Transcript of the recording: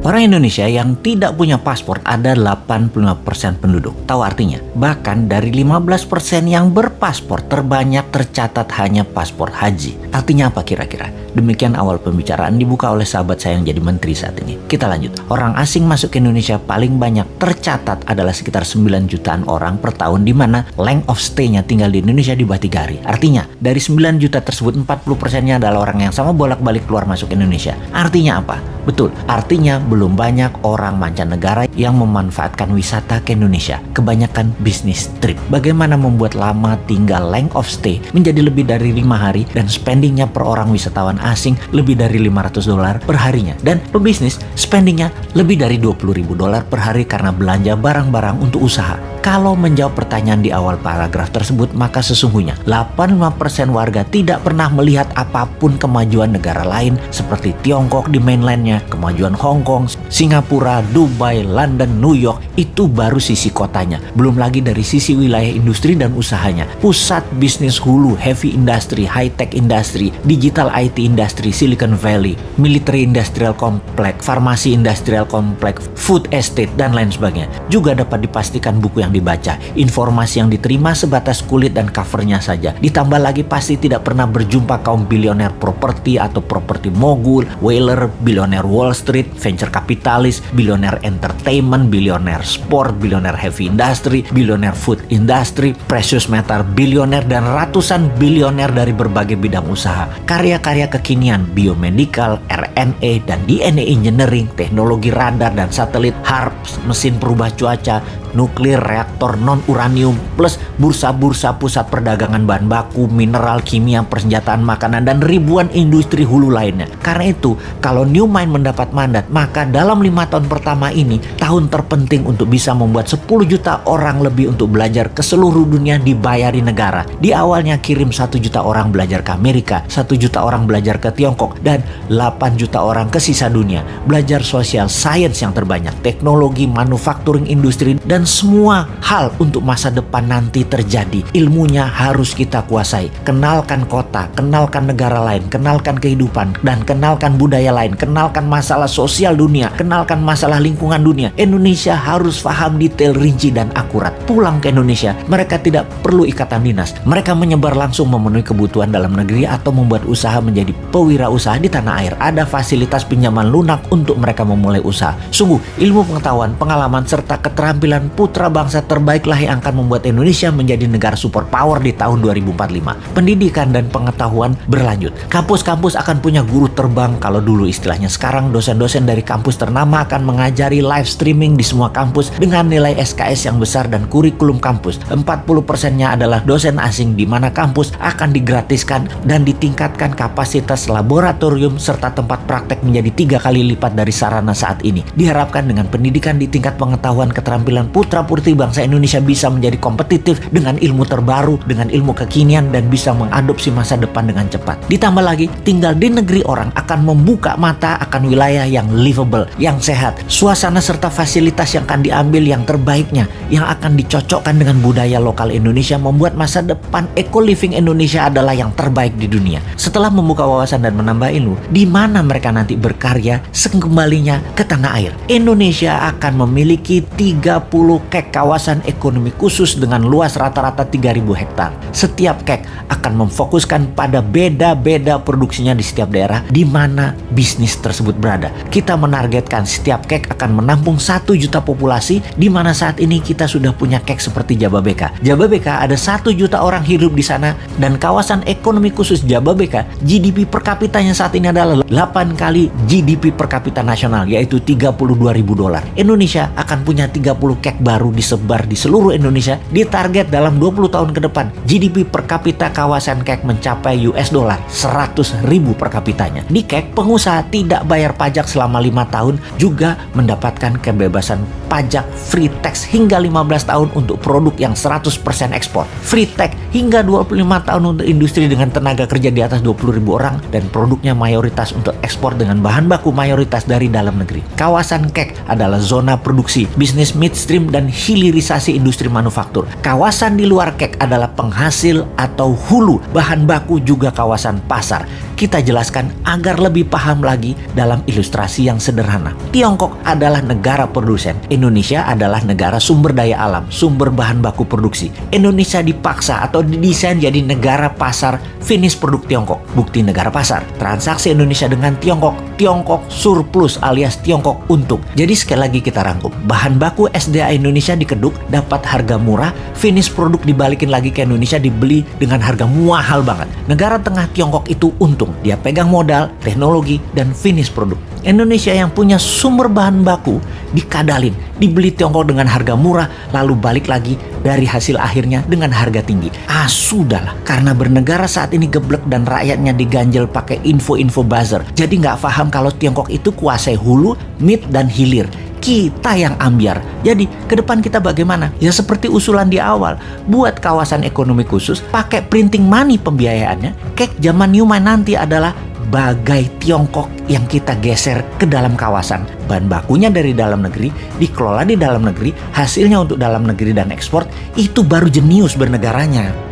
Orang Indonesia yang tidak punya paspor ada 85% penduduk. Tahu artinya? Bahkan dari 15% yang berpaspor, terbanyak tercatat hanya paspor haji. Artinya apa kira-kira? Demikian awal pembicaraan dibuka oleh sahabat saya yang jadi menteri saat ini. Kita lanjut. Orang asing masuk ke Indonesia paling banyak tercatat adalah sekitar 9 jutaan orang per tahun, di mana length of stay-nya tinggal di Indonesia di bawah 3 hari. Artinya, dari 9 juta tersebut 40%-nya adalah orang yang sama bolak-balik keluar masuk Indonesia. Artinya apa? Betul, artinya belum banyak orang mancanegara yang memanfaatkan wisata ke Indonesia. Kebanyakan bisnis trip. Bagaimana membuat lama tinggal length of stay menjadi lebih dari 5 hari dan spendingnya per orang wisatawan asing lebih dari $500 per harinya. Dan pebisnis spendingnya lebih dari $20.000 per hari karena belanja barang-barang untuk usaha. Kalau menjawab pertanyaan di awal paragraf tersebut, maka sesungguhnya 85% warga tidak pernah melihat apapun kemajuan negara lain seperti Tiongkok di mainlandnya, kemajuan Hong Kong, Singapura, Dubai, London, New York. Itu baru sisi kotanya. Belum lagi dari sisi wilayah industri dan usahanya. Pusat bisnis hulu, heavy industry, high-tech industry, digital IT industry, Silicon Valley, military industrial complex, farmasi industrial complex, food estate, dan lain sebagainya. Juga dapat dipastikan buku yang dibaca, informasi yang diterima sebatas kulit dan covernya saja. Ditambah lagi pasti tidak pernah berjumpa kaum bilioner properti atau properti mogul, whaler, bilioner Wall Street, venture kapitalis, bilioner entertainment, bilioner sport, bilioner heavy industry, bilioner food industry, precious metal bilioner, dan ratusan bilioner dari berbagai bidang usaha. Karya-karya kekinian, biomedical, RNA dan DNA engineering, teknologi radar dan satelit, HARP, mesin perubah cuaca, nuklir, reaktor non-uranium, plus bursa-bursa pusat perdagangan bahan baku, mineral, kimia, persenjataan makanan, dan ribuan industri hulu lainnya. Karena itu, kalau New Mind mendapat mandat, maka dalam 5 tahun pertama ini, tahun terpenting untuk bisa membuat 10 juta orang lebih untuk belajar ke seluruh dunia dibayari negara. Di awalnya kirim 1 juta orang belajar ke Amerika, 1 juta orang belajar ke Tiongkok, dan 8 juta orang ke sisa dunia. Belajar social science yang terbanyak, teknologi, manufacturing, industri, dan semua hal untuk masa depan nanti terjadi. Ilmunya harus kita kuasai. Kenalkan kota, kenalkan negara lain, kenalkan kehidupan, dan kenalkan budaya lain, kenalkan masalah sosial dunia, kenalkan masalah lingkungan dunia. Indonesia harus paham detail, rinci, dan akurat. Pulang ke Indonesia, mereka tidak perlu ikatan dinas. Mereka menyebar langsung memenuhi kebutuhan dalam negeri atau membuat usaha menjadi pewirausaha di tanah air. Ada fasilitas pinjaman lunak untuk mereka memulai usaha. Sungguh, ilmu pengetahuan, pengalaman, serta keterampilan putra bangsa terbaiklah yang akan membuat Indonesia menjadi negara superpower di tahun 2045. Pendidikan dan pengetahuan berlanjut. Kampus-kampus akan punya guru terbang kalau dulu istilahnya. Sekarang dosen-dosen dari kampus ternama akan mengajari live streaming di semua kampus dengan nilai SKS yang besar dan kurikulum kampus. 40%-nya adalah dosen asing, di mana kampus akan digratiskan dan ditingkatkan kapasitas laboratorium serta tempat praktek menjadi 3 kali lipat dari sarana saat ini. Diharapkan dengan pendidikan di tingkat pengetahuan keterampilan putra-putri bangsa Indonesia bisa menjadi kompetitif dengan ilmu terbaru, dengan ilmu kekinian, dan bisa mengadopsi masa depan dengan cepat. Ditambah lagi, tinggal di negeri orang akan membuka mata akan wilayah yang livable, yang sehat, suasana serta fasilitas yang akan diambil yang terbaiknya, yang akan dicocokkan dengan budaya lokal Indonesia, membuat masa depan eco-living Indonesia adalah yang terbaik di dunia. Setelah membuka wawasan dan menambah ilmu, di mana mereka nanti berkarya sekembalinya ke tanah air. Indonesia akan memiliki 30 kek kawasan ekonomi khusus dengan luas rata-rata 3.000 hektar. Setiap kek akan memfokuskan pada beda-beda produksinya di setiap daerah di mana bisnis tersebut berada. Kita menargetkan setiap kek akan menampung 1 juta populasi, di mana saat ini kita sudah punya kek seperti Jababeka. Jababeka ada 1 juta orang hidup di sana, dan kawasan ekonomi khusus Jababeka GDP per kapitanya saat ini adalah 8 kali GDP per kapita nasional, yaitu $32.000. Indonesia akan punya 30 kek baru disebar di seluruh Indonesia. Ditarget dalam 20 tahun ke depan GDP per kapita kawasan kek mencapai $100.000 per kapitanya. Di kek, pengusaha tidak bayar pajak selama 5 tahun, juga mendapatkan kebebasan pajak free tax hingga 15 tahun untuk produk yang 100% ekspor. Free tax hingga 25 tahun untuk industri dengan tenaga kerja di atas 20.000 orang, dan produknya mayoritas untuk ekspor dengan bahan baku mayoritas dari dalam negeri. Kawasan kek adalah zona produksi, bisnis midstream, dan hilirisasi industri manufaktur. Kawasan di luar kek adalah penghasil atau hulu, bahan baku, juga kawasan pasar. kita jelaskan agar lebih paham lagi dalam ilustrasi yang sederhana. Tiongkok adalah negara produsen. Indonesia adalah negara sumber daya alam, sumber bahan baku produksi. Indonesia dipaksa atau didesain jadi negara pasar finish produk Tiongkok. Bukti negara pasar. Transaksi Indonesia dengan Tiongkok, Tiongkok surplus alias Tiongkok untung. Jadi sekali lagi kita rangkum. Bahan baku SDA Indonesia dikeduk, dapat harga murah, finish produk dibalikin lagi ke Indonesia dibeli dengan harga mahal banget. Negara tengah Tiongkok itu untung. Dia pegang modal, teknologi, dan finish produk. Indonesia yang punya sumber bahan baku dikadalin, dibeli Tiongkok dengan harga murah, lalu balik lagi dari hasil akhirnya dengan harga tinggi. Sudahlah, karena bernegara saat ini geblek dan rakyatnya diganjel pakai info-info buzzer. Jadi nggak paham kalau Tiongkok itu kuasai hulu, mid, dan hilir. Kita yang ambiar. Jadi ke depan kita bagaimana? Ya seperti usulan di awal, buat kawasan ekonomi khusus, pakai printing money pembiayaannya. Kayak zaman Newman nanti adalah bagai Tiongkok yang kita geser ke dalam kawasan. Bahan bakunya dari dalam negeri, dikelola di dalam negeri, hasilnya untuk dalam negeri dan ekspor, itu baru jenius bernegaranya.